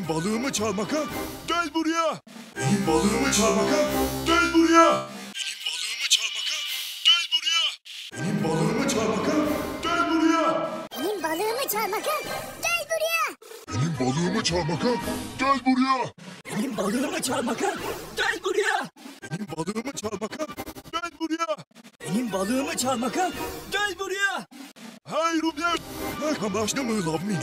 balığımı çalmak ha? Gel buraya. Benim balığımı çalmak ha? Gel buraya. Benim balığımı çalmak ha? Gel buraya. Benim balığımı çalmak ha? Gel buraya. Benim balığımı çalmak ha? Gel buraya. Benim balığımı çalmak ha? Gel buraya. Benim balığımı çalmak ha? Gel buraya. Benim balığımı çalmak ha? Gel buraya. Benim balığımı çalmak ha? Gel buraya. Hej, również! Jak masz na mój love me?